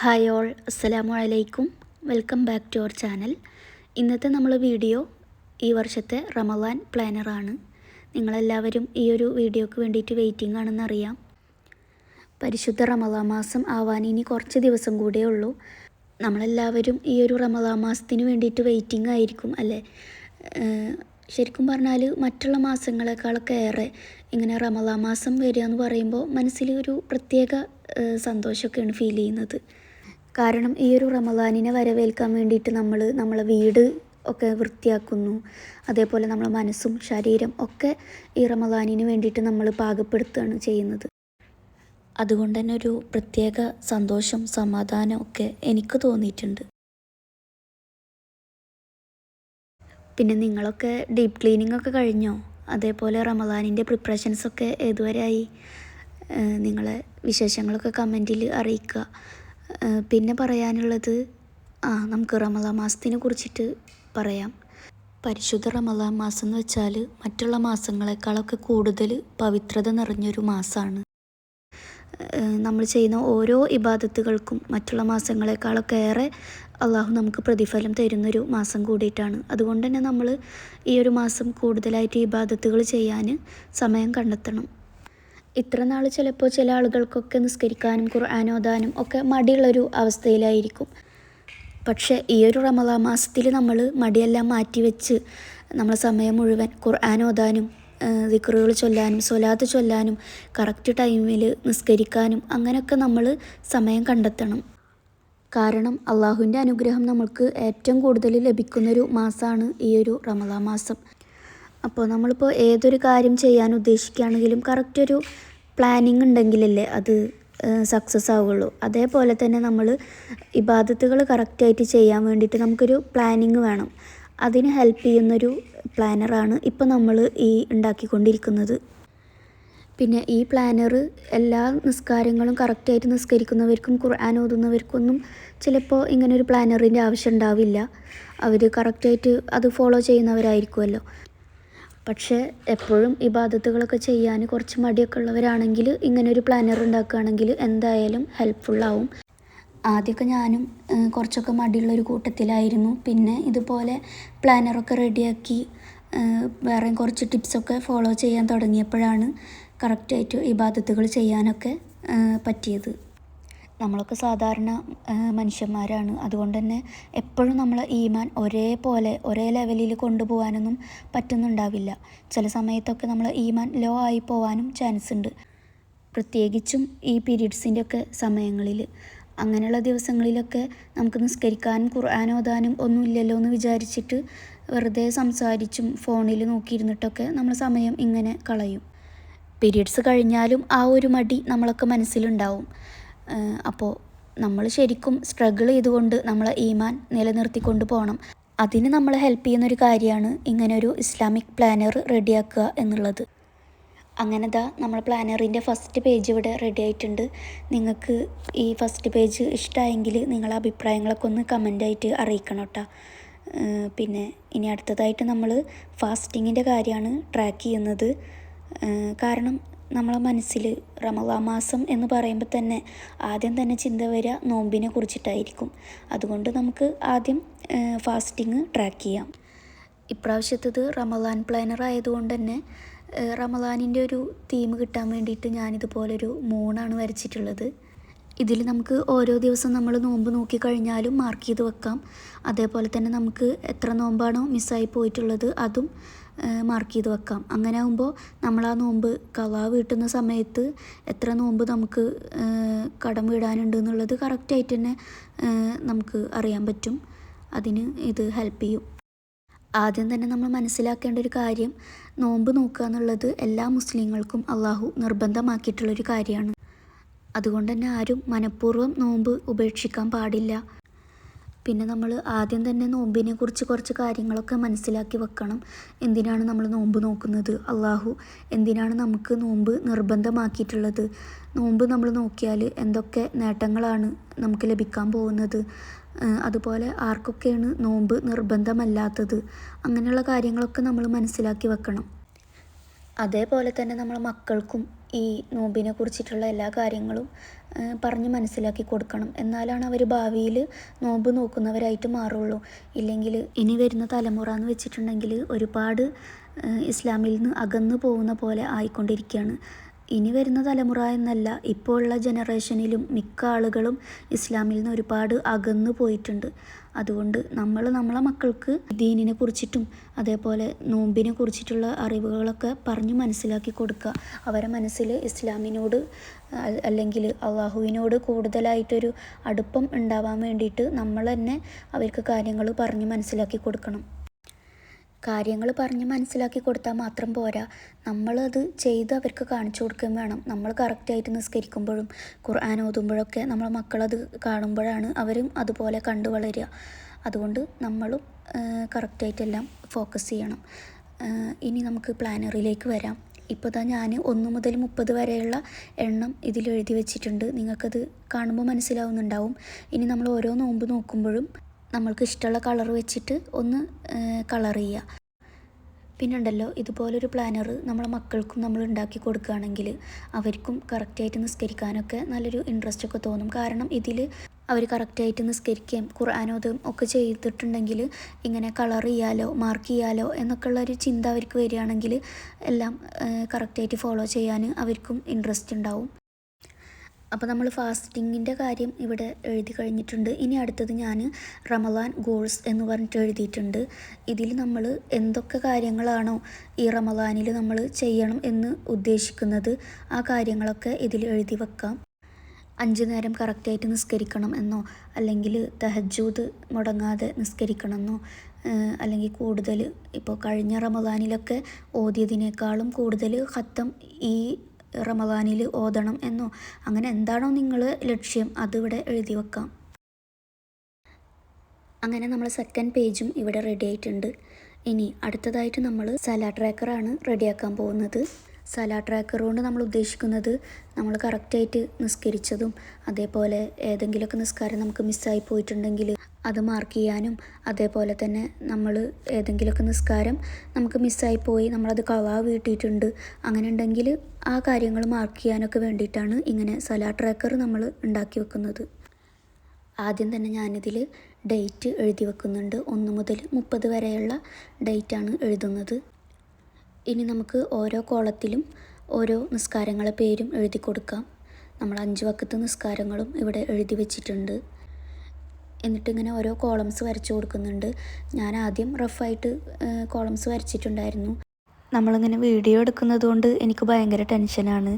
Hi all, അസ്സലാമു അലൈക്കും. Welcome back to our channel. ഇന്നത്തെ നമ്മൾ വീഡിയോ ഈ വർഷത്തെ റമളാൻ പ്ലാനറാണ്. നിങ്ങളെല്ലാവരും ഈ ഒരു വീഡിയോക്ക് വേണ്ടിയിട്ട് വെയിറ്റിംഗ് ആണെന്നറിയാം. പരിശുദ്ധ റമളാൻ മാസം ആവാൻ ഇനി കുറച്ച് ദിവസം കൂടിയേ ഉള്ളൂ. നമ്മളെല്ലാവരും ഈ ഒരു റമളാൻ മാസത്തിന് വേണ്ടിയിട്ട് വെയിറ്റിംഗ് ആയിരിക്കും അല്ലേ? ശരിക്കും പറഞ്ഞാൽ മറ്റുള്ള മാസങ്ങളെക്കാളൊക്കെ ഏറെ ഇങ്ങനെ റമളാൻ മാസം വരിക എന്ന് പറയുമ്പോൾ മനസ്സിൽ ഒരു പ്രത്യേക സന്തോഷമൊക്കെയാണ് ഫീൽ ചെയ്യുന്നത്. കാരണം ഈ ഒരു റമളാനിനെ വരവേൽക്കാൻ വേണ്ടിയിട്ട് നമ്മളെ വീട് ഒക്കെ വൃത്തിയാക്കുന്നു. അതേപോലെ നമ്മളെ മനസ്സും ശരീരം ഒക്കെ ഈ റമളാനിന് വേണ്ടിയിട്ട് നമ്മൾ പാകപ്പെടുത്തുകയാണ് ചെയ്യുന്നത്. അതുകൊണ്ട് തന്നെ ഒരു പ്രത്യേക സന്തോഷം, സമാധാനം ഒക്കെ എനിക്ക് തോന്നിയിട്ടുണ്ട്. പിന്നെ നിങ്ങളൊക്കെ ഡീപ്പ് ക്ലീനിങ് ഒക്കെ കഴിഞ്ഞോ? അതേപോലെ റമളാനിൻ്റെ പ്രിപ്പറേഷൻസൊക്കെ ഏതുവരെയായി? നിങ്ങളെ വിശേഷങ്ങളൊക്കെ കമൻറ്റിൽ അറിയിക്കുക. പിന്നെ പറയാനുള്ളത് നമുക്ക് റമളാൻ മാസത്തിനെ കുറിച്ചിട്ട് പറയാം. പരിശുദ്ധ റമളാൻ മാസം എന്ന് വെച്ചാൽ മറ്റുള്ള മാസങ്ങളെക്കാളൊക്കെ കൂടുതൽ പവിത്രത നിറഞ്ഞൊരു മാസമാണ്. നമ്മൾ ചെയ്യുന്ന ഓരോ ഇബാദത്തുകൾക്കും മറ്റുള്ള മാസങ്ങളെക്കാളൊക്കെ ഏറെ അള്ളാഹു നമുക്ക് പ്രതിഫലം തരുന്നൊരു മാസം കൂടിയിട്ടാണ്. അതുകൊണ്ട് തന്നെ നമ്മൾ ഈ ഒരു മാസം കൂടുതലായിട്ട് ഇബാദത്തുകൾ ചെയ്യാൻ സമയം കണ്ടെത്തണം. ഇത്ര നാൾ ചിലപ്പോൾ ചില ആളുകൾക്കൊക്കെ നിസ്കരിക്കാനും ഖുർആൻ ഓതാനും ഒക്കെ മടിയുള്ളൊരു അവസ്ഥയിലായിരിക്കും. പക്ഷേ ഈ ഒരു റമളാൻ മാസത്തിൽ നമ്മൾ മടിയെല്ലാം മാറ്റിവെച്ച് നമ്മൾ സമയം മുഴുവൻ ഖുർആൻ ഓതാനും ദിക്റുകൾ ചൊല്ലാനും സ്വലാത്ത് ചൊല്ലാനും കറക്റ്റ് ടൈമിൽ നിസ്കരിക്കാനും അങ്ങനെയൊക്കെ നമ്മൾ സമയം കണ്ടെത്തണം. കാരണം അള്ളാഹുവിൻ്റെ അനുഗ്രഹം നമ്മൾക്ക് ഏറ്റവും കൂടുതൽ ലഭിക്കുന്നൊരു മാസമാണ് ഈ ഒരു റമളാൻ മാസം. അപ്പോൾ നമ്മളിപ്പോൾ ഏതൊരു കാര്യം ചെയ്യാൻ ഉദ്ദേശിക്കുകയാണെങ്കിലും കറക്റ്റൊരു പ്ലാനിങ് ഉണ്ടെങ്കിലല്ലേ അത് സക്സസ് ആവുകയുള്ളൂ. അതേപോലെ തന്നെ നമ്മൾ ഇബാദത്തുകൾ കറക്റ്റായിട്ട് ചെയ്യാൻ വേണ്ടിയിട്ട് നമുക്കൊരു പ്ലാനിങ് വേണം. അതിന് ഹെൽപ്പ് ചെയ്യുന്നൊരു പ്ലാനറാണ് ഇപ്പോൾ നമ്മൾ ഈ ഉണ്ടാക്കിക്കൊണ്ടിരിക്കുന്നത്. പിന്നെ ഈ പ്ലാനർ എല്ലാ നിസ്കാരങ്ങളും കറക്റ്റായിട്ട് നിസ്കരിക്കുന്നവർക്കും ഖുർആൻ ഓതുന്നവർക്കൊന്നും ചിലപ്പോൾ ഇങ്ങനൊരു പ്ലാനറിൻ്റെ ആവശ്യം ഉണ്ടാവില്ല. അവർ കറക്റ്റായിട്ട് അത് ഫോളോ ചെയ്യുന്നവരായിരിക്കുമല്ലോ. പക്ഷേ എപ്പോഴും ഇബാദത്തുകളൊക്കെ ചെയ്യാൻ കുറച്ച് മടിയൊക്കെ ഉള്ളവരാണെങ്കിൽ ഇങ്ങനൊരു പ്ലാനർ ഉണ്ടാക്കുകയാണെങ്കിൽ എന്തായാലും ഹെൽപ്ഫുള്ളാവും. ആദ്യമൊക്കെ ഞാനും കുറച്ചൊക്കെ മടിയുള്ളൊരു കൂട്ടത്തിലായിരുന്നു. പിന്നെ ഇതുപോലെ പ്ലാനറൊക്കെ റെഡിയാക്കി വേറെ കുറച്ച് ടിപ്സൊക്കെ ഫോളോ ചെയ്യാൻ തുടങ്ങിയപ്പോഴാണ് കറക്റ്റായിട്ട് ഇബാദത്തുകൾ ചെയ്യാനൊക്കെ പറ്റിയത്. നമ്മളൊക്കെ സാധാരണ മനുഷ്യന്മാരാണ്. അതുകൊണ്ട് തന്നെ എപ്പോഴും നമ്മളെ ഈമാൻ ഒരേ ലെവലിൽ കൊണ്ടുപോകാനൊന്നും പറ്റുന്നുണ്ടാവില്ല. ചില സമയത്തൊക്കെ നമ്മളെ ഈമാൻ ലോ ആയി പോകാനും ചാൻസ് ഉണ്ട്. പ്രത്യേകിച്ചും ഈ പീരീഡ്സിൻ്റെ ഒക്കെ സമയങ്ങളിൽ. അങ്ങനെയുള്ള ദിവസങ്ങളിലൊക്കെ നമുക്ക് നിസ്കരിക്കാനും ഖുർആൻ ഓതാനും ഒന്നുമില്ലല്ലോ എന്ന് വിചാരിച്ചിട്ട് വെറുതെ സംസാരിച്ചും ഫോണിൽ നോക്കിയിരുന്നിട്ടൊക്കെ നമ്മൾ സമയം ഇങ്ങനെ കളയും. പീരീഡ്സ് കഴിഞ്ഞാലും ആ ഒരു മടി നമ്മളൊക്കെ മനസ്സിലുണ്ടാവും. അപ്പോൾ നമ്മൾ ശരിക്കും സ്ട്രഗിൾ ചെയ്തുകൊണ്ട് നമ്മളെ ഈമാൻ നിലനിർത്തിക്കൊണ്ട് പോകണം. അതിന് നമ്മളെ ഹെൽപ്പ് ചെയ്യുന്നൊരു കാര്യമാണ് ഇങ്ങനൊരു ഇസ്ലാമിക് പ്ലാനർ റെഡിയാക്കുക എന്നുള്ളത്. അങ്ങനെ നമ്മളെ പ്ലാനറിൻ്റെ ഫസ്റ്റ് പേജ് ഇവിടെ റെഡി ആയിട്ടുണ്ട്. നിങ്ങൾക്ക് ഈ ഫസ്റ്റ് പേജ് ഇഷ്ടമായെങ്കിൽ നിങ്ങളെ അഭിപ്രായങ്ങളൊക്കെ ഒന്ന് കമൻ്റായിട്ട് അറിയിക്കണം കേട്ടോ. പിന്നെ ഇനി അടുത്തതായിട്ട് നമ്മൾ ഫാസ്റ്റിങ്ങിൻ്റെ കാര്യമാണ് ട്രാക്ക് ചെയ്യുന്നത്. കാരണം നമ്മളെ മനസ്സിൽ റമളാൻ മാസം എന്ന് പറയുമ്പോൾ തന്നെ ആദ്യം തന്നെ ചിന്ത വരിക നോമ്പിനെ കുറിച്ചിട്ടായിരിക്കും. അതുകൊണ്ട് നമുക്ക് ആദ്യം ഫാസ്റ്റിങ് ട്രാക്ക് ചെയ്യാം. ഇപ്രാവശ്യത്തത് റമളാൻ പ്ലാനർ ആയതുകൊണ്ട് തന്നെ റമളാനിൻ്റെ ഒരു തീം കിട്ടാൻ വേണ്ടിയിട്ട് ഞാനിതുപോലൊരു മൂണാണ് വരച്ചിട്ടുള്ളത്. ഇതിൽ നമുക്ക് ഓരോ ദിവസം നമ്മൾ നോമ്പ് നോക്കിക്കഴിഞ്ഞാലും മാർക്ക് ചെയ്ത് വെക്കാം. അതേപോലെ തന്നെ നമുക്ക് എത്ര നോമ്പാണോ മിസ്സായി പോയിട്ടുള്ളത് അതും മാർക്ക് ചെയ്ത് വെക്കാം. അങ്ങനെ ആകുമ്പോൾ നമ്മൾ ആ നോമ്പ് ഖളാ വീട്ടുന്ന സമയത്ത് എത്ര നോമ്പ് നമുക്ക് കടം വീടാനുണ്ട് എന്നുള്ളത് കറക്റ്റായിട്ട് തന്നെ നമുക്ക് അറിയാൻ പറ്റും. അതിന് ഇത് ഹെൽപ്പ് ചെയ്യും. ആദ്യം തന്നെ നമ്മൾ മനസ്സിലാക്കേണ്ട ഒരു കാര്യം, നോമ്പ് നോക്കുക എന്നുള്ളത് എല്ലാ മുസ്ലിങ്ങൾക്കും അള്ളാഹു നിർബന്ധമാക്കിയിട്ടുള്ളൊരു കാര്യമാണ്. അതുകൊണ്ട് തന്നെ ആരും മനഃപൂർവ്വം നോമ്പ് ഉപേക്ഷിക്കാൻ പാടില്ല. പിന്നെ നമ്മൾ ആദ്യം തന്നെ നോമ്പിനെ കുറിച്ച് കുറച്ച് കാര്യങ്ങളൊക്കെ മനസ്സിലാക്കി വെക്കണം. എന്തിനാണ് നമ്മൾ നോമ്പ് നോക്കുന്നത്? അള്ളാഹു എന്തിനാണ് നമുക്ക് നോമ്പ് നിർബന്ധമാക്കിയിട്ടുള്ളത്? നോമ്പ് നമ്മൾ നോക്കിയാൽ എന്തൊക്കെ നേട്ടങ്ങളാണ് നമുക്ക് ലഭിക്കാൻ പോകുന്നത്? അതുപോലെ ആർക്കൊക്കെയാണ് നോമ്പ് നിർബന്ധമല്ലാത്തത്? അങ്ങനെയുള്ള കാര്യങ്ങളൊക്കെ നമ്മൾ മനസ്സിലാക്കി വെക്കണം. അതേപോലെ തന്നെ നമ്മളെ മക്കൾക്കും ഈ നോമ്പിനെ കുറിച്ചിട്ടുള്ള എല്ലാ കാര്യങ്ങളും പറഞ്ഞ് മനസ്സിലാക്കി കൊടുക്കണം. എന്നാലാണ് അവർ ഭാവിയിൽ നോമ്പ് നോക്കുന്നവരായിട്ട് മാറുള്ളൂ. ഇല്ലെങ്കിൽ ഇനി വരുന്ന തലമുറ എന്ന് വെച്ചിട്ടുണ്ടെങ്കിൽ ഒരുപാട് ഇസ്ലാമിൽ നിന്ന് അകന്നു പോകുന്ന പോലെ ആയിക്കൊണ്ടിരിക്കുകയാണ്. ഇനി വരുന്ന തലമുറ എന്നല്ല, ഇപ്പോൾ ഉള്ള ജനറേഷനിലും മിക്ക ആളുകളും ഇസ്ലാമിൽ നിന്ന് ഒരുപാട് അകന്നു പോയിട്ടുണ്ട്. അതുകൊണ്ട് നമ്മളെ മക്കൾക്ക് ദീനിനെ കുറിച്ചിട്ടും അതേപോലെ നോമ്പിനെ കുറിച്ചിട്ടുള്ള അറിവുകളൊക്കെ പറഞ്ഞ് മനസ്സിലാക്കി കൊടുക്കുക. അവരെ മനസ്സിൽ ഇസ്ലാമിനോട് അല്ലെങ്കിൽ അള്ളാഹുവിനോട് കൂടുതലായിട്ടൊരു അടുപ്പം ഉണ്ടാവാൻ വേണ്ടിയിട്ട് നമ്മൾ തന്നെ അവർക്ക് കാര്യങ്ങൾ പറഞ്ഞ് മനസ്സിലാക്കി കൊടുക്കണം. കാര്യങ്ങൾ പറഞ്ഞ് മനസ്സിലാക്കി കൊടുത്താൽ മാത്രം പോരാ, നമ്മളത് ചെയ്ത് അവർക്ക് കാണിച്ചു കൊടുക്കുകയും വേണം. നമ്മൾ കറക്റ്റായിട്ട് നിസ്കരിക്കുമ്പോഴും ഖുർആൻ ഓതുമ്പോഴൊക്കെ നമ്മളെ മക്കളത് കാണുമ്പോഴാണ് അവരും അതുപോലെ കണ്ടു വളരുക. അതുകൊണ്ട് നമ്മളും കറക്റ്റായിട്ടെല്ലാം ഫോക്കസ് ചെയ്യണം. ഇനി നമുക്ക് പ്ലാനറിലേക്ക് വരാം. ഇപ്പോൾ ഞാൻ 1 മുതൽ 30 വരെയുള്ള എണ്ണം ഇതിലെഴുതി വെച്ചിട്ടുണ്ട്. നിങ്ങൾക്കത് കാണുമ്പോൾ മനസ്സിലാവുന്നുണ്ടാവും. ഇനി നമ്മൾ ഓരോ നോമ്പ് നോക്കുമ്പോഴും നമ്മൾക്ക് ഇഷ്ടമുള്ള കളർ വെച്ചിട്ട് ഒന്ന് കളർ ചെയ്യുക. പിന്നെ ഉണ്ടല്ലോ, ഇതുപോലൊരു പ്ലാനർ നമ്മളെ മക്കൾക്കും നമ്മൾ ഉണ്ടാക്കി കൊടുക്കുകയാണെങ്കിൽ അവർക്കും കറക്റ്റായിട്ട് നിസ്കരിക്കാനൊക്കെ നല്ലൊരു ഇൻട്രസ്റ്റ് ഒക്കെ തോന്നും. കാരണം ഇതിൽ അവർ കറക്റ്റായിട്ട് നിസ്കരിക്കുകയും ഖുർആനോദും ഒക്കെ ചെയ്തിട്ടുണ്ടെങ്കിൽ ഇങ്ങനെ കളർ ചെയ്യാലോ മാർക്ക് ചെയ്യാലോ എന്നൊക്കെ ഉള്ളൊരു ചിന്ത അവർക്ക് വരികയാണെങ്കിൽ എല്ലാം കറക്റ്റായിട്ട് ഫോളോ ചെയ്യാൻ അവർക്കും ഇൻട്രസ്റ്റ് ഉണ്ടാവും. അപ്പോൾ നമ്മൾ ഫാസ്റ്റിങ്ങിൻ്റെ കാര്യം ഇവിടെ എഴുതി കഴിഞ്ഞിട്ടുണ്ട്. ഇനി അടുത്തത് ഞാൻ റമളാൻ ഗോൾസ് എന്ന് പറഞ്ഞിട്ട് എഴുതിയിട്ടുണ്ട്. ഇതിൽ നമ്മൾ എന്തൊക്കെ കാര്യങ്ങളാണോ ഈ റമളാനിൽ നമ്മൾ ചെയ്യണം എന്ന് ഉദ്ദേശിക്കുന്നത് ആ കാര്യങ്ങളൊക്കെ ഇതിൽ എഴുതി വെക്കാം. 5 നേരം കറക്റ്റായിട്ട് നിസ്കരിക്കണം എന്നോ, അല്ലെങ്കിൽ തഹജ്ജുദ് മുടങ്ങാതെ നിസ്കരിക്കണമെന്നോ, അല്ലെങ്കിൽ കൂടുതൽ ഇപ്പോൾ കഴിഞ്ഞ റമളാനിലൊക്കെ ഓതിയതിനേക്കാളും കൂടുതൽ ഖത്തം ഈ റമളാനിൽ ഓതണം എന്നോ, അങ്ങനെ എന്താണോ നിങ്ങൾ ലക്ഷ്യം അതിവിടെ എഴുതി വെക്കാം. അങ്ങനെ നമ്മൾ സെക്കൻഡ് പേജും ഇവിടെ റെഡി ആയിട്ടുണ്ട്. ഇനി അടുത്തതായിട്ട് നമ്മൾ സലാഡ് ട്രാക്കറാണ് റെഡിയാക്കാൻ പോകുന്നത്. സലാഡ് ട്രാക്കർ കൊണ്ട് നമ്മൾ ഉദ്ദേശിക്കുന്നത് നമ്മൾ കറക്റ്റായിട്ട് നിസ്കരിച്ചതും അതേപോലെ ഏതെങ്കിലുമൊക്കെ നിസ്കാരം നമുക്ക് മിസ്സായി പോയിട്ടുണ്ടെങ്കിൽ അത് മാർക്ക് ചെയ്യാനും, അതേപോലെ തന്നെ നമ്മൾ ഏതെങ്കിലുമൊക്കെ നിസ്കാരം നമുക്ക് മിസ്സായി പോയി നമ്മളത് കളാ വീട്ടിയിട്ടുണ്ട് അങ്ങനെ ഉണ്ടെങ്കിൽ ആ കാര്യങ്ങൾ മാർക്ക് ചെയ്യാനൊക്കെ വേണ്ടിയിട്ടാണ് ഇങ്ങനെ സലാഡ് ട്രാക്കർ നമ്മൾ ഉണ്ടാക്കി വെക്കുന്നത്. ആദ്യം തന്നെ ഞാനിതിൽ ഡേറ്റ് എഴുതി വെക്കുന്നുണ്ട്. 1 മുതൽ 30 വരെയുള്ള ഡേറ്റാണ് എഴുതുന്നത്. ഇനി നമുക്ക് ഓരോ കോളത്തിലും ഓരോ നിസ്കാരങ്ങളെ പേരും എഴുതി കൊടുക്കാം. നമ്മൾ 5 വക്കത്ത് നിസ്കാരങ്ങളും ഇവിടെ എഴുതി വെച്ചിട്ടുണ്ട്. എന്നിട്ടിങ്ങനെ ഓരോ കോളംസ് വരച്ചു കൊടുക്കുന്നുണ്ട്. ഞാൻ ആദ്യം റഫായിട്ട് കോളംസ് വരച്ചിട്ടുണ്ടായിരുന്നു. നമ്മളിങ്ങനെ വീഡിയോ എടുക്കുന്നത് കൊണ്ട് എനിക്ക് ഭയങ്കര ടെൻഷനാണ്.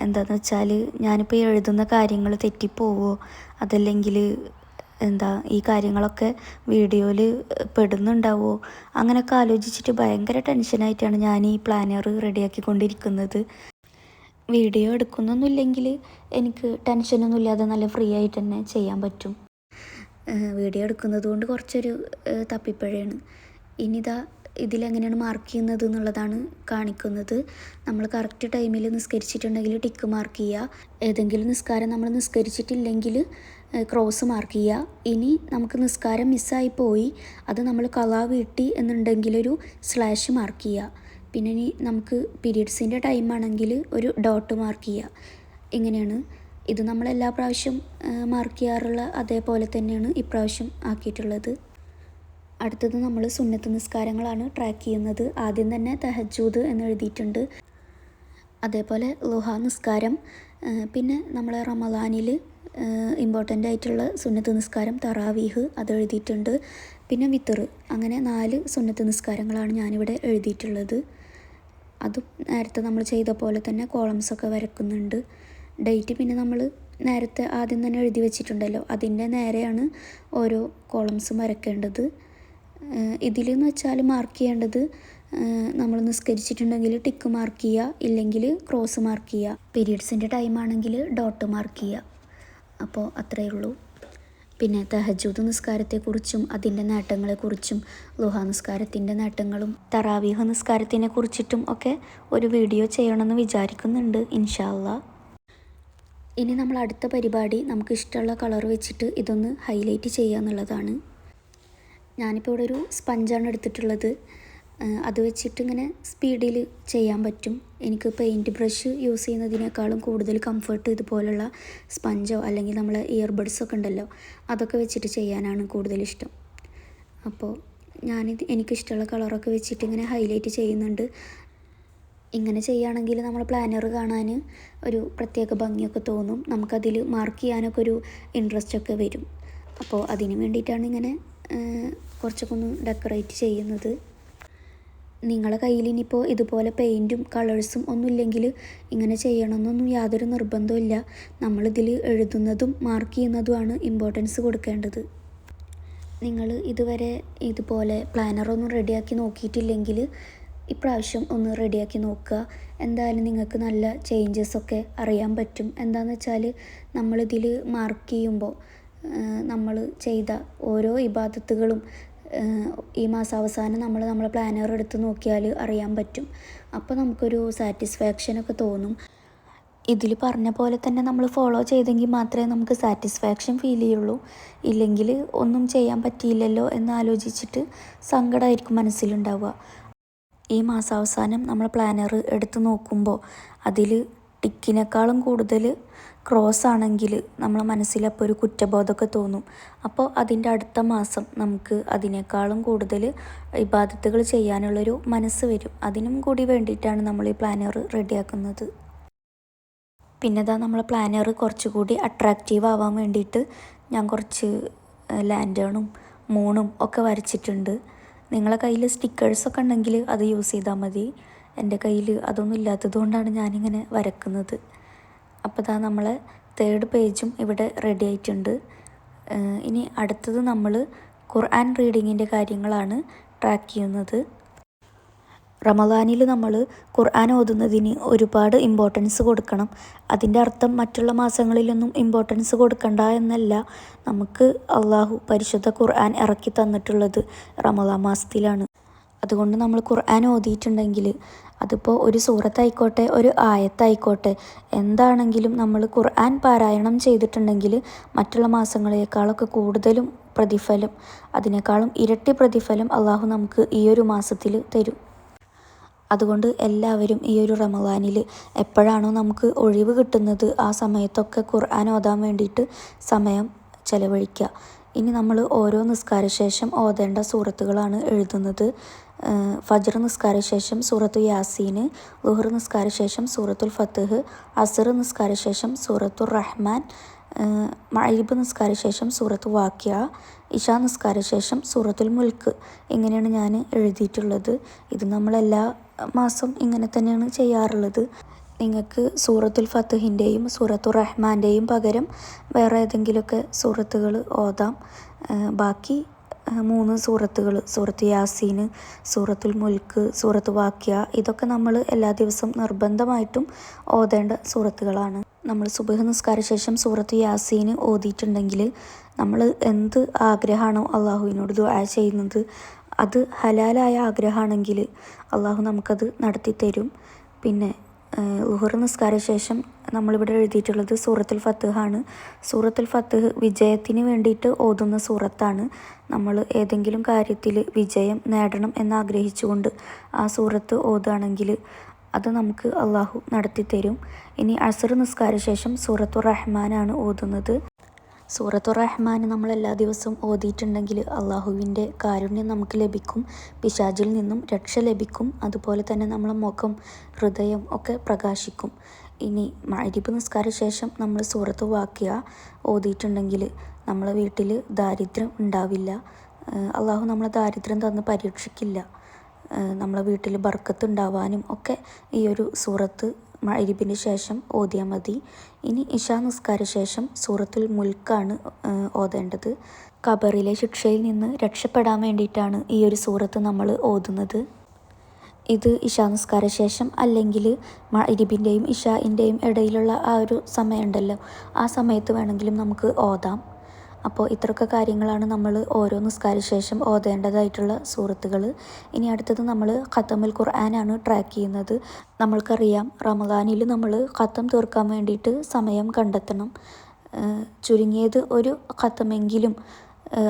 എന്താണെന്ന് വെച്ചാൽ ഞാനിപ്പോൾ എഴുതുന്ന കാര്യങ്ങൾ തെറ്റിപ്പോവോ, അതല്ലെങ്കിൽ ഈ കാര്യങ്ങളൊക്കെ വീഡിയോയിൽ പെടുന്നുണ്ടാവോ, അങ്ങനെയൊക്കെ ആലോചിച്ചിട്ട് ഭയങ്കര ടെൻഷനായിട്ടാണ് ഞാൻ ഈ പ്ലാനർ റെഡിയാക്കിക്കൊണ്ടിരിക്കുന്നത്. വീഡിയോ എടുക്കുന്നൊന്നുമില്ലെങ്കിൽ എനിക്ക് ടെൻഷനൊന്നുമില്ലാതെ നല്ല ഫ്രീ ആയിട്ട് തന്നെ ചെയ്യാൻ പറ്റും. വീഡിയോ എടുക്കുന്നത് കൊണ്ട് കുറച്ചൊരു തപ്പിപ്പഴയാണ്. ഇനിതാ ഇതിലെങ്ങനെയാണ് മാർക്ക് ചെയ്യുന്നത് എന്നുള്ളതാണ് കാണിക്കുന്നത്. നമ്മൾ കറക്റ്റ് ടൈമിൽ നിസ്കരിച്ചിട്ടുണ്ടെങ്കിൽ ടിക്ക് മാർക്ക് ചെയ്യുക. ഏതെങ്കിലും നിസ്കാരം നമ്മൾ നിസ്കരിച്ചിട്ടില്ലെങ്കിൽ ക്രോസ് മാർക്ക് ചെയ്യുക. ഇനി നമുക്ക് നിസ്കാരം മിസ്സായി പോയി അത് നമ്മൾ കളാ വീട്ടി എന്നുണ്ടെങ്കിലൊരു സ്ലാഷ് മാർക്ക് ചെയ്യുക. പിന്നെ ഇനി നമുക്ക് പീരീഡ്സിൻ്റെ ടൈം ആണെങ്കിൽ ഒരു ഡോട്ട് മാർക്ക് ചെയ്യുക. ഇങ്ങനെയാണ് ഇത് നമ്മൾ എല്ലാ പ്രാവശ്യം മാർക്ക് ചെയ്യാറുള്ള അതേപോലെ തന്നെയാണ് ഇപ്രാവശ്യം ആക്കിയിട്ടുള്ളത്. അടുത്തത് നമ്മൾ സുന്നത്ത് നിസ്കാരങ്ങളാണ് ട്രാക്ക് ചെയ്യുന്നത്. ആദ്യം തന്നെ തഹജ്ജുദ് എന്ന് എഴുതിയിട്ടുണ്ട്. അതേപോലെ ളുഹ നിസ്കാരം, പിന്നെ നമ്മളെ റമളാനിൽ ഇമ്പോർട്ടൻ്റ് ആയിട്ടുള്ള സുന്നത്ത് നിസ്കാരം തറാവീഹ് അത് എഴുതിയിട്ടുണ്ട്. പിന്നെ വിത്തർ, അങ്ങനെ 4 സുന്നത്ത് നിസ്കാരങ്ങളാണ് ഞാനിവിടെ എഴുതിയിട്ടുള്ളത്. അതും നേരത്തെ നമ്മൾ ചെയ്ത പോലെ തന്നെ കോളംസൊക്കെ വരക്കുന്നുണ്ട്. ഡേറ്റ് പിന്നെ നമ്മൾ നേരത്തെ ആദ്യം തന്നെ എഴുതി വെച്ചിട്ടുണ്ടല്ലോ, അതിൻ്റെ നേരെയാണ് ഓരോ കോളംസും വരക്കേണ്ടത്. ഇതിലെന്ന് വെച്ചാൽ മാർക്ക് ചെയ്യേണ്ടത് നമ്മൾ നിസ്കരിച്ചിട്ടുണ്ടെങ്കിൽ ടിക്ക് മാർക്ക് ചെയ്യുക, ഇല്ലെങ്കിൽ ക്രോസ് മാർക്ക് ചെയ്യുക. പീരീഡ്സിൻ്റെ ടൈം ആണെങ്കിൽ ഡോട്ട് മാർക്ക് ചെയ്യുക. അപ്പോൾ അത്രയേ ഉള്ളൂ. പിന്നെ തഹജ്ജുദ് നിസ്കാരത്തെക്കുറിച്ചും അതിൻ്റെ നേട്ടങ്ങളെക്കുറിച്ചും ളുഹ നിസ്കാരത്തിൻ്റെ നേട്ടങ്ങളും തറാവീഹ് നിസ്കാരത്തിനെ കുറിച്ചിട്ടും ഒക്കെ ഒരു വീഡിയോ ചെയ്യണമെന്ന് വിചാരിക്കുന്നുണ്ട് ഇൻഷാ അല്ലാഹ്. ഇനി നമ്മൾ അടുത്ത പരിപാടി നമുക്ക് ഇഷ്ടമുള്ള കളർ വെച്ചിട്ട് ഇതൊന്ന് ഹൈലൈറ്റ് ചെയ്യുക എന്നുള്ളതാണ്. ഞാനിപ്പോൾ ഇവിടെ ഒരു സ്പഞ്ചാണ് എടുത്തിട്ടുള്ളത്. അത് വെച്ചിട്ട് ഇങ്ങനെ സ്പീഡിൽ ചെയ്യാൻ പറ്റും. എനിക്ക് പെയിൻറ്റ് ബ്രഷ് യൂസ് ചെയ്യുന്നതിനേക്കാളും കൂടുതൽ കംഫർട്ട് ഇതുപോലുള്ള സ്പഞ്ചോ അല്ലെങ്കിൽ നമ്മളെ ഇയർബഡ്സൊക്കെ ഉണ്ടല്ലോ അതൊക്കെ വെച്ചിട്ട് ചെയ്യാനാണ് കൂടുതലിഷ്ടം. അപ്പോൾ എനിക്കിഷ്ടമുള്ള കളറൊക്കെ വെച്ചിട്ട് ഇങ്ങനെ ഹൈലൈറ്റ് ചെയ്യുന്നുണ്ട്. ഇങ്ങനെ ചെയ്യുകയാണെങ്കിൽ നമ്മൾ പ്ലാനർ കാണാൻ ഒരു പ്രത്യേക ഭംഗിയൊക്കെ തോന്നും. നമുക്കതിൽ മാർക്ക് ചെയ്യാനൊക്കെ ഒരു ഇൻട്രസ്റ്റൊക്കെ വരും. അപ്പോൾ അതിന് വേണ്ടിയിട്ടാണ് ഇങ്ങനെ കുറച്ചൊക്കെ ഒന്ന് ഡെക്കറേറ്റ് ചെയ്യുന്നത്. നിങ്ങളുടെ കയ്യിൽ ഇനിയിപ്പോൾ ഇതുപോലെ പെയിൻറ്റും കളേഴ്സും ഒന്നുമില്ലെങ്കിൽ ഇങ്ങനെ ചെയ്യണമെന്നൊന്നും യാതൊരു നിർബന്ധമില്ല. നമ്മളിതിൽ എഴുതുന്നതും മാർക്ക് ചെയ്യുന്നതുമാണ് ഇമ്പോർട്ടൻസ് കൊടുക്കേണ്ടത്. നിങ്ങൾ ഇതുവരെ ഇതുപോലെ പ്ലാനറൊന്നും റെഡിയാക്കി നോക്കിയിട്ടില്ലെങ്കിൽ ഇപ്രാവശ്യം ഒന്ന് റെഡിയാക്കി നോക്കുക. എന്തായാലും നിങ്ങൾക്ക് നല്ല ചേഞ്ചസൊക്കെ അറിയാൻ പറ്റും. എന്താണെന്ന് വെച്ചാൽ നമ്മളിതിൽ മാർക്ക് ചെയ്യുമ്പോൾ നമ്മൾ ചെയ്ത ഓരോ ഇബാദത്തുകളും ഈ മാസാവസാനം നമ്മളെ പ്ലാനർ എടുത്ത് നോക്കിയാൽ അറിയാൻ പറ്റും. അപ്പോൾ നമുക്കൊരു സാറ്റിസ്ഫാക്ഷനൊക്കെ തോന്നും. ഇതിൽ പറഞ്ഞ പോലെ തന്നെ നമ്മൾ ഫോളോ ചെയ്തെങ്കിൽ മാത്രമേ നമുക്ക് സാറ്റിസ്ഫാക്ഷൻ ഫീൽ ചെയ്യുള്ളൂ. ഇല്ലെങ്കിൽ ഒന്നും ചെയ്യാൻ പറ്റിയില്ലല്ലോ എന്നാലോചിച്ചിട്ട് സങ്കടമായിരിക്കും മനസ്സിലുണ്ടാവുക. ഈ മാസാവസാനം നമ്മൾ പ്ലാനർ എടുത്ത് നോക്കുമ്പോൾ അതിൽ ടിക്കിനേക്കാളും കൂടുതൽ ക്രോസ് ആണെങ്കിൽ നമ്മളെ മനസ്സിലപ്പോൾ ഒരു കുറ്റബോധമൊക്കെ തോന്നും. അപ്പോൾ അതിൻ്റെ അടുത്ത മാസം നമുക്ക് അതിനേക്കാളും കൂടുതൽ ഇബാദത്തുകൾ ചെയ്യാനുള്ളൊരു മനസ്സ് വരും. അതിനും കൂടി വേണ്ടിയിട്ടാണ് നമ്മൾ ഈ പ്ലാനർ റെഡിയാക്കുന്നത്. പിന്നെ നമ്മൾ പ്ലാനർ കുറച്ചുകൂടി അട്രാക്റ്റീവ് ആവാൻ വേണ്ടിയിട്ട് ഞാൻ കുറച്ച് ലാൻറ്റേണും മൂണും ഒക്കെ വരച്ചിട്ടുണ്ട്. നിങ്ങളെ കയ്യിൽ സ്റ്റിക്കേഴ്സൊക്കെ ഉണ്ടെങ്കിൽ അത് യൂസ് ചെയ്താൽ മതി. എൻ്റെ കയ്യിൽ അതൊന്നും ഇല്ലാത്തത് കൊണ്ടാണ് ഞാനിങ്ങനെ വരക്കുന്നത്. അപ്പോൾ നമ്മളെ 3rd പേജും ഇവിടെ റെഡി ആയിട്ടുണ്ട്. ഇനി അടുത്തത് നമ്മൾ ഖുർആൻ റീഡിങ്ങിൻ്റെ കാര്യങ്ങളാണ് ട്രാക്ക് ചെയ്യുന്നത്. റമദാനിൽ നമ്മൾ ഖുർആൻ ഓതുന്നതിന് ഒരുപാട് ഇമ്പോർട്ടൻസ് കൊടുക്കണം. അതിൻ്റെ അർത്ഥം മറ്റുള്ള മാസങ്ങളിലൊന്നും ഇമ്പോർട്ടൻസ് കൊടുക്കണ്ട എന്നല്ല. നമുക്ക് അള്ളാഹു പരിശുദ്ധ ഖുർആൻ ഇറക്കി തന്നിട്ടുള്ളത് റമദാൻ മാസത്തിലാണ്. അതുകൊണ്ട് നമ്മൾ ഖുർആൻ ഓതിയിട്ടുണ്ടെങ്കിൽ അതിപ്പോൾ ഒരു സൂറത്തായിക്കോട്ടെ ഒരു ആയത്തായിക്കോട്ടെ എന്താണെങ്കിലും നമ്മൾ ഖുർആൻ പാരായണം ചെയ്തിട്ടുണ്ടെങ്കിൽ മറ്റുള്ള മാസങ്ങളേക്കാളൊക്കെ കൂടുതലും പ്രതിഫലം, അതിനേക്കാളും ഇരട്ടി പ്രതിഫലം അള്ളാഹു നമുക്ക് ഈ ഒരു മാസത്തിൽ തരും. അതുകൊണ്ട് എല്ലാവരും ഈ ഒരു റമദാനിൽ എപ്പോഴാണോ നമുക്ക് ഒഴിവ് കിട്ടുന്നത് ആ സമയത്തൊക്കെ ഖുർആൻ ഓതാൻ വേണ്ടിയിട്ട് സമയം ചെലവഴിക്കുക. ഇനി നമ്മൾ ഓരോ നിസ്കാരശേഷം ഓതേണ്ട സൂറത്തുകളാണ് എഴുതുന്നത്. ഫജ്ർ നിസ്കാരശേഷം സൂറത്തു യാസീൻ, ളുഹർ നിസ്കാരശേഷം സൂറത്തുൽ ഫത്ത്ഹ്, അസർ നിസ്കാരശേഷം സൂറത്തുർ റഹ്മാൻ, മഗ്‌രിബ് നിസ്കാരശേഷം സൂറത്തു വാക്കിയ, ഇശാ നിസ്കാരശേഷം സൂറത്തുൽ മുൽക്ക്. ഇങ്ങനെയാണ് ഞാൻ എഴുതിയിട്ടുള്ളത്. ഇത് നമ്മളെല്ലാ മാസം ഇങ്ങനെ തന്നെയാണ് ചെയ്യാറുള്ളത്. നിങ്ങൾക്ക് സൂറത്തുൽ ഫത്ഹിൻ്റെയും സൂറത്തുർ റഹ്മാൻ്റെയും പകരം വേറെ ഏതെങ്കിലുമൊക്കെ സൂറത്തുകൾ ഓതാം. ബാക്കി 3 സൂറത്തുകൾ, സൂറത്ത് യാസീൻ, സൂറത്തുൽ മുൽക്ക്, സൂറത്ത് വാക്കിയ, ഇതൊക്കെ നമ്മൾ എല്ലാ ദിവസവും നിർബന്ധമായിട്ടും ഓതേണ്ട സൂറത്തുകളാണ്. നമ്മൾ സുബ്ഹ് നിസ്കാര ശേഷം സൂറത്ത് യാസീൻ ഓതിയിട്ടുണ്ടെങ്കിൽ നമ്മൾ എന്ത് ആഗ്രഹമാണോ അള്ളാഹുവിനോട് ദുആ ചെയ്യുന്നത് അത് ഹലാലായ ആഗ്രഹമാണെങ്കിൽ അള്ളാഹു നമുക്കത് നടത്തി തരും. പിന്നെ ളുഹർ നിസ്കാര ശേഷം നമ്മളിവിടെ എഴുതിയിട്ടുള്ളത് സൂറത്തുൽ ഫത്ത്ഹാണ്. സൂറത്തുൽ ഫത്ത്ഹ് വിജയത്തിന് വേണ്ടിയിട്ട് ഓതുന്ന സൂറത്താണ്. നമ്മൾ ഏതെങ്കിലും കാര്യത്തിൽ വിജയം നേടണം എന്നാഗ്രഹിച്ചുകൊണ്ട് ആ സൂറത്ത് ഓതുകയാണെങ്കിൽ അത് നമുക്ക് അള്ളാഹു നടത്തി തരും. ഇനി അസ്ർ നിസ്കാര ശേഷം സൂറത്തുർ റഹ്മാനാണ് ഓതുന്നത്. സൂറത്തുർ റഹ്മാൻ നമ്മൾ എല്ലാ ദിവസവും ഓതിയിട്ടുണ്ടെങ്കിൽ അള്ളാഹുവിൻ്റെ കാരുണ്യം നമുക്ക് ലഭിക്കും, പിശാചിൽ നിന്നും രക്ഷ ലഭിക്കും. അതുപോലെ തന്നെ നമ്മളെ മുഖം, ഹൃദയം ഒക്കെ പ്രകാശിക്കും. ഇനി മഗ്‌രിബ് നിസ്കാര ശേഷം നമ്മൾ സൂറത്ത് വാക്കിയ ഓതിയിട്ടുണ്ടെങ്കിൽ നമ്മളെ വീട്ടിൽ ദാരിദ്ര്യം ഉണ്ടാവില്ല. അള്ളാഹു നമ്മളെ ദാരിദ്ര്യം തന്ന് പരീക്ഷിക്കില്ല. നമ്മളെ വീട്ടിൽ ബർക്കത്ത് ഉണ്ടാവാനും ഒക്കെ ഈ ഒരു സൂറത്ത് മഗ്‌രിബിന് ശേഷം ഓതിയാൽ മതി. ഇനി ഇശാ നിസ്കാര ശേഷം സൂറത്തുൽ മുൽക്കാണ് ഓതേണ്ടത്. ഖബറിലെ ശിക്ഷയിൽ നിന്ന് രക്ഷപ്പെടാൻ വേണ്ടിയിട്ടാണ് ഈ ഒരു സൂറത്ത് നമ്മൾ ഓതുന്നത്. ഇത് ഇശാ നിസ്കാര ശേഷം അല്ലെങ്കിൽ മഗ്‌രിബിൻ്റെയും ഇശാഇൻ്റെയും ഇടയിലുള്ള ആ ഒരു സമയമുണ്ടല്ലോ, ആ സമയത്ത് വേണമെങ്കിലും നമുക്ക് ഓതാം. അപ്പോൾ ഇത്രയൊക്കെ കാര്യങ്ങളാണ് നമ്മൾ ഓരോ നിസ്കാര ശേഷം ഓതേണ്ടതായിട്ടുള്ള സൂറത്തുകൾ. ഇനി അടുത്തത് നമ്മൾ ഖത്തമുൽ ഖുർആനാണ് ട്രാക്ക് ചെയ്യുന്നത്. നമ്മൾക്കറിയാം റമദാനിൽ നമ്മൾ ഖത്തം തീർക്കാൻ വേണ്ടിയിട്ട് സമയം കണ്ടെത്തണം. ചുരുങ്ങിയത് ഒരു ഖത്തമെങ്കിലും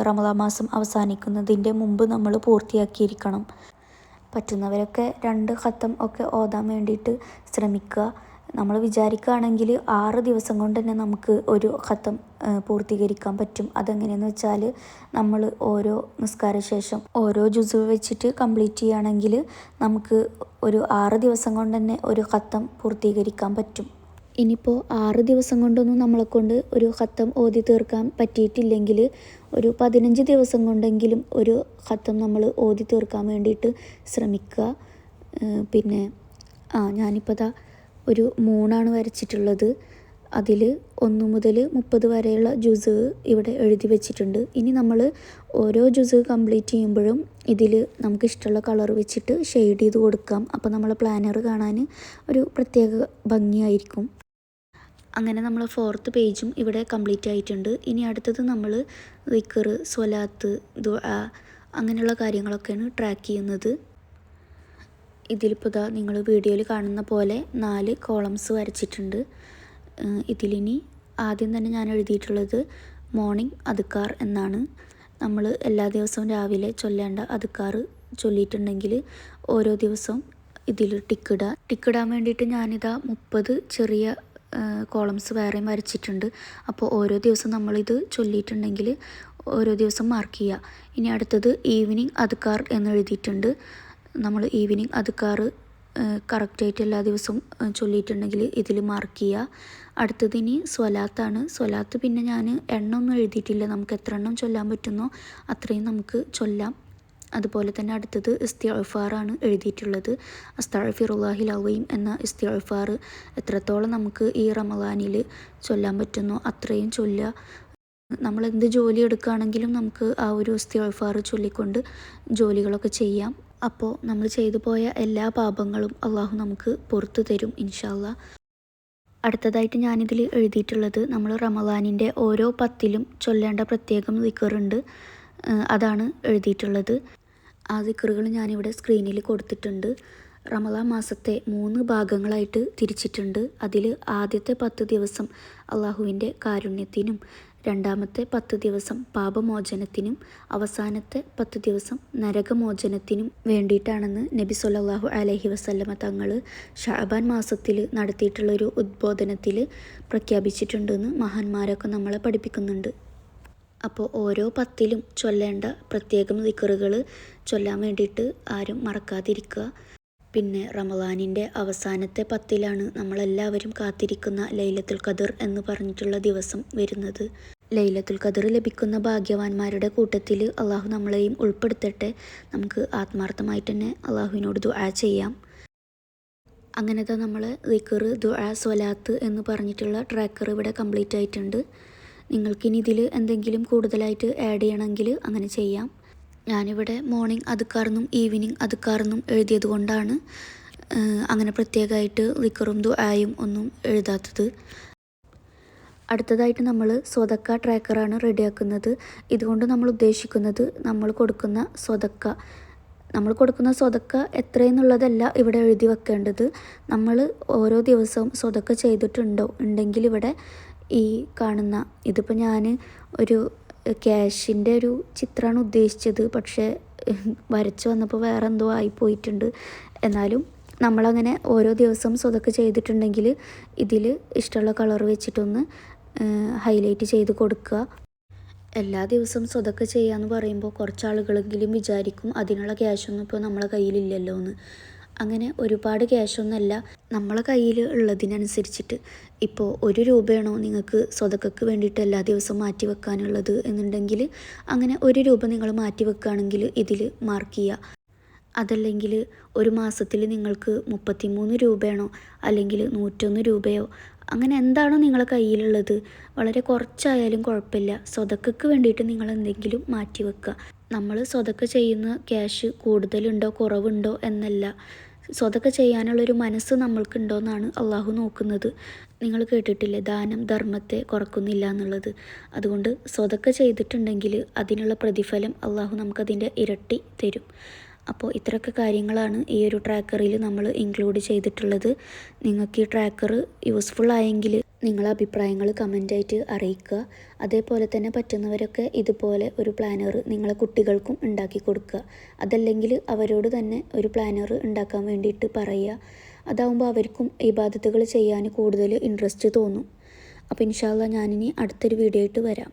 റമദാൻ മാസം അവസാനിക്കുന്നതിൻ്റെ മുമ്പ് നമ്മൾ പൂർത്തിയാക്കിയിരിക്കണം. പറ്റുന്നവരൊക്കെ 2 ഖത്തം ഒക്കെ ഓതാൻ വേണ്ടിയിട്ട് ശ്രമിക്കുക. നമ്മൾ വിചാരിക്കുകയാണെങ്കിൽ 6 ദിവസം കൊണ്ട് തന്നെ നമുക്ക് ഒരു ഖത്തം പൂർത്തീകരിക്കാൻ പറ്റും. അതെങ്ങനെയെന്ന് വെച്ചാൽ നമ്മൾ ഓരോ നിസ്കാര ശേഷം ഓരോ ജുസ് വെച്ചിട്ട് കംപ്ലീറ്റ് ചെയ്യുകയാണെങ്കിൽ നമുക്ക് ഒരു 6 ദിവസം കൊണ്ട് തന്നെ ഒരു ഖത്തം പൂർത്തീകരിക്കാൻ പറ്റും. ഇനിയിപ്പോൾ 6 ദിവസം കൊണ്ടൊന്നും നമ്മളെക്കൊണ്ട് ഒരു ഖത്തം ഓതി തീർക്കാൻ പറ്റിയിട്ടില്ലെങ്കിൽ ഒരു 15 ദിവസം കൊണ്ടെങ്കിലും ഒരു ഖത്തം നമ്മൾ ഓതി തീർക്കാൻ വേണ്ടിയിട്ട് ശ്രമിക്കുക. പിന്നെ ഞാനിപ്പോൾ ഒരു 3 വരച്ചിട്ടുള്ളത്. അതിൽ 1 മുതൽ 30 വരെയുള്ള ജുസ് ഇവിടെ എഴുതി വെച്ചിട്ടുണ്ട്. ഇനി നമ്മൾ ഓരോ ജുസ് കംപ്ലീറ്റ് ചെയ്യുമ്പോഴും ഇതിൽ നമുക്ക് ഇഷ്ടമുള്ള കളർ വെച്ചിട്ട് ഷെയ്ഡ് ചെയ്ത് കൊടുക്കാം. അപ്പോൾ നമ്മളെ പ്ലാനർ കാണാൻ ഒരു പ്രത്യേക ഭംഗിയായിരിക്കും. അങ്ങനെ നമ്മൾ 4th പേജും ഇവിടെ കംപ്ലീറ്റ് ആയിട്ടുണ്ട്. ഇനി അടുത്തത് നമ്മൾ ദിക്ർ, സ്വലാത്ത്, ദുആ അങ്ങനെയുള്ള കാര്യങ്ങളൊക്കെയാണ് ട്രാക്ക് ചെയ്യുന്നത്. ഇതിലിപ്പോൾ നിങ്ങൾ വീഡിയോയിൽ കാണുന്ന പോലെ 4 കോളംസ് വരച്ചിട്ടുണ്ട്. ഇതിലിനി ആദ്യം തന്നെ ഞാൻ എഴുതിയിട്ടുള്ളത് മോർണിംഗ് അദ്കാർ എന്നാണ്. നമ്മൾ എല്ലാ ദിവസവും രാവിലെ ചൊല്ലേണ്ട അദ്കാർ ചൊല്ലിയിട്ടുണ്ടെങ്കിൽ ഓരോ ദിവസവും ഇതിൽ ടിക്കിടാൻ വേണ്ടിയിട്ട് ഞാനിതാ 30 ചെറിയ കോളംസ് വേറെയും വരച്ചിട്ടുണ്ട്. അപ്പോൾ ഓരോ ദിവസം നമ്മളിത് ചൊല്ലിയിട്ടുണ്ടെങ്കിൽ ഓരോ ദിവസം മാർക്ക് ചെയ്യുക. ഇനി അടുത്തത് ഈവനിങ് അദ്കാർ എന്ന് എഴുതിയിട്ടുണ്ട്. നമ്മൾ ഈവനിങ് അദ്കാർ കറക്റ്റായിട്ട് എല്ലാ ദിവസവും ചൊല്ലിയിട്ടുണ്ടെങ്കിൽ ഇതിൽ മാർക്ക് ചെയ്യുക. അടുത്തതിനി സ്വലാത്താണ്. സ്വലാത്ത് പിന്നെ ഞാൻ എണ്ണമൊന്നും എഴുതിയിട്ടില്ല. നമുക്ക് എത്ര എണ്ണം ചൊല്ലാൻ പറ്റുന്നോ അത്രയും നമുക്ക് ചൊല്ലാം. അതുപോലെ തന്നെ അടുത്തത് ഇസ്തിഗ്ഫാറാണ് എഴുതിയിട്ടുള്ളത്. അസ്തഗ്ഫിറുല്ലാഹിൽ അളീം എന്ന ഇസ്തിഗ്ഫാർ എത്രത്തോളം നമുക്ക് ഈ റമളാനിൽ ചൊല്ലാൻ പറ്റുന്നോ അത്രയും ചൊല്ലുക. നമ്മൾ എന്ത് ജോലി എടുക്കുകയാണെങ്കിലും നമുക്ക് ആ ഒരു ഇസ്തിഗ്ഫാർ ചൊല്ലിക്കൊണ്ട് ജോലികളൊക്കെ ചെയ്യാം. അപ്പോൾ നമ്മൾ ചെയ്തു പോയ എല്ലാ പാപങ്ങളും അള്ളാഹു നമുക്ക് പുറത്തു തരും ഇൻഷാ അല്ലാഹ്. അടുത്തതായിട്ട് ഞാനിതിൽ എഴുതിയിട്ടുള്ളത് നമ്മൾ റമളാനിൻ്റെ ഓരോ 10ലും ചൊല്ലേണ്ട പ്രത്യേകം ദിക്റുണ്ട്. അതാണ് എഴുതിയിട്ടുള്ളത്. ആ ദിക്റുകൾ ഞാനിവിടെ സ്ക്രീനിൽ കൊടുത്തിട്ടുണ്ട്. റമളാൻ മാസത്തെ 3 ഭാഗങ്ങളായിട്ട് തിരിച്ചിട്ടുണ്ട്. അതിൽ ആദ്യത്തെ 10 ദിവസം അള്ളാഹുവിൻ്റെ കാരുണ്യത്തിനും, രണ്ടാമത്തെ 10 ദിവസം പാപമോചനത്തിനും, അവസാനത്തെ 10 ദിവസം നരകമോചനത്തിനും വേണ്ടിയിട്ടാണെന്ന് നബി സല്ലല്ലാഹു അലൈഹി വസല്ലമ തങ്ങൾ ശഅബാൻ മാസത്തിൽ നടത്തിയിട്ടുള്ളൊരു ഉദ്ബോധനത്തിൽ പ്രഖ്യാപിച്ചിട്ടുണ്ടെന്ന് മഹാന്മാരൊക്കെ നമ്മളെ പഠിപ്പിക്കുന്നുണ്ട്. അപ്പോൾ ഓരോ 10ലും ചൊല്ലേണ്ട പ്രത്യേകം ദിക്റുകൾ ചൊല്ലാൻ വേണ്ടിയിട്ട് ആരും മറക്കാതിരിക്കുക. പിന്നെ റമളാനിൻ്റെ അവസാനത്തെ 10ലാണ് നമ്മളെല്ലാവരും കാത്തിരിക്കുന്ന ലൈലത്തുൽ ഖദർ എന്ന് പറഞ്ഞിട്ടുള്ള ദിവസം വരുന്നത്. ലൈലത്തുൽ ഖദർ ലഭിക്കുന്ന ഭാഗ്യവാന്മാരുടെ കൂട്ടത്തിൽ അള്ളാഹു നമ്മളെയും ഉൾപ്പെടുത്തട്ടെ. നമുക്ക് ആത്മാർത്ഥമായിട്ട് തന്നെ അള്ളാഹുവിനോട് ദുആ ചെയ്യാം. അങ്ങനത്തെ നമ്മൾ ദിക്ർ, ദുആ, സ്വലാത്ത് എന്ന് പറഞ്ഞിട്ടുള്ള ട്രാക്കർ ഇവിടെ കംപ്ലീറ്റ് ആയിട്ടുണ്ട്. നിങ്ങൾക്കിനി ഇതിൽ എന്തെങ്കിലും കൂടുതലായിട്ട് ആഡ് ചെയ്യണമെങ്കിൽ അങ്ങനെ ചെയ്യാം. ഞാനിവിടെ മോർണിംഗ് അദ്കാർന്നും ഈവനിങ് അദ്കാർന്നും എഴുതിയത് കൊണ്ടാണ് അങ്ങനെ പ്രത്യേകമായിട്ട് ദിക്റും ദുആയും ഒന്നും എഴുതാത്തത്. അടുത്തതായിട്ട് നമ്മൾ സ്വതക്ക ട്രാക്കറാണ് റെഡിയാക്കുന്നത്. ഇതുകൊണ്ട് നമ്മൾ ഉദ്ദേശിക്കുന്നത് നമ്മൾ കൊടുക്കുന്ന സ്വതക്ക എത്രയെന്നുള്ളതല്ല ഇവിടെ എഴുതി വെക്കേണ്ടത്. നമ്മൾ ഓരോ ദിവസവും സ്വതക്ക ചെയ്തിട്ടുണ്ടോ ഉണ്ടെങ്കിൽ ഇവിടെ ഈ കാണുന്ന ഇതിപ്പോൾ ഞാൻ ഒരു ക്യാഷിൻ്റെ ഒരു ചിത്രമാണ് ഉദ്ദേശിച്ചത്. പക്ഷേ വരച്ച് വന്നപ്പോൾ വേറെ എന്തോ ആയിപ്പോയിട്ടുണ്ട്. എന്നാലും നമ്മളങ്ങനെ ഓരോ ദിവസം സ്വതക്ക ചെയ്തിട്ടുണ്ടെങ്കിൽ ഇതിൽ ഇഷ്ടമുള്ള കളർ വെച്ചിട്ടൊന്ന് ഹൈലൈറ്റ് ചെയ്ത് കൊടുക്കുക. എല്ലാ ദിവസവും സ്വതക്ക ചെയ്യാമെന്ന് പറയുമ്പോൾ കുറച്ച് ആളുകളെങ്കിലും വിചാരിക്കും അതിനുള്ള ക്യാഷൊന്നും ഇപ്പോൾ നമ്മളെ കയ്യിലില്ലല്ലോ എന്ന്. അങ്ങനെ ഒരുപാട് ക്യാഷൊന്നുമല്ല, നമ്മളെ കയ്യിൽ ഉള്ളതിനനുസരിച്ചിട്ട്. ഇപ്പോൾ 1 രൂപയാണോ നിങ്ങൾക്ക് സ്വതക്കക്ക് വേണ്ടിയിട്ട് എല്ലാ ദിവസവും മാറ്റി വെക്കാനുള്ളത് എന്നുണ്ടെങ്കിൽ അങ്ങനെ 1 രൂപ നിങ്ങൾ മാറ്റി വെക്കുകയാണെങ്കിൽ ഇതിൽ മാർക്ക് ചെയ്യുക. അതല്ലെങ്കിൽ ഒരു മാസത്തിൽ നിങ്ങൾക്ക് 33 രൂപയാണോ അല്ലെങ്കിൽ 101 രൂപയോ അങ്ങനെ എന്താണോ നിങ്ങളെ കയ്യിലുള്ളത്, വളരെ കുറച്ചായാലും കുഴപ്പമില്ല, സ്വതക്കക്ക് വേണ്ടിയിട്ട് നിങ്ങൾ എന്തെങ്കിലും മാറ്റി വെക്കുക. നമ്മൾ സ്വതക്ക ചെയ്യുന്ന ക്യാഷ് കൂടുതലുണ്ടോ കുറവുണ്ടോ എന്നല്ല, സ്വതക്ക ചെയ്യാനുള്ളൊരു മനസ്സ് നമ്മൾക്കുണ്ടോയെന്നാണ് അള്ളാഹു നോക്കുന്നത്. നിങ്ങൾ കേട്ടിട്ടില്ലേ, ദാനം ധർമ്മത്തെ കുറക്കുന്നില്ല എന്നുള്ളത്. അതുകൊണ്ട് സ്വതക്ക ചെയ്തിട്ടുണ്ടെങ്കിൽ അതിനുള്ള പ്രതിഫലം അള്ളാഹു നമുക്കതിൻ്റെ ഇരട്ടി തരും. അപ്പോൾ ഇത്രയൊക്കെ കാര്യങ്ങളാണ് ഈ ഒരു ട്രാക്കറിൽ നമ്മൾ ഇൻക്ലൂഡ് ചെയ്തിട്ടുള്ളത്. നിങ്ങൾക്ക് ഈ ട്രാക്കർ യൂസ്ഫുൾ ആയെങ്കിൽ നിങ്ങളെ അഭിപ്രായങ്ങൾ കമൻ്റായിട്ട് അറിയിക്കുക. അതേപോലെ തന്നെ പറ്റുന്നവരൊക്കെ ഇതുപോലെ ഒരു പ്ലാനർ നിങ്ങളെ കുട്ടികൾക്കും ഉണ്ടാക്കി കൊടുക്കുക. അതല്ലെങ്കിൽ അവരോട് തന്നെ ഒരു പ്ലാനർ ഉണ്ടാക്കാൻ വേണ്ടിയിട്ട് പറയുക. അതാവുമ്പോൾ അവർക്കും ഇബാദത്തുകൾ ചെയ്യാൻ കൂടുതൽ ഇൻട്രസ്റ്റ് തോന്നും. അപ്പോൾ ഇൻഷാ അല്ലാഹ് ഞാനിനി അടുത്തൊരു വീഡിയോ ആയിട്ട് വരാം.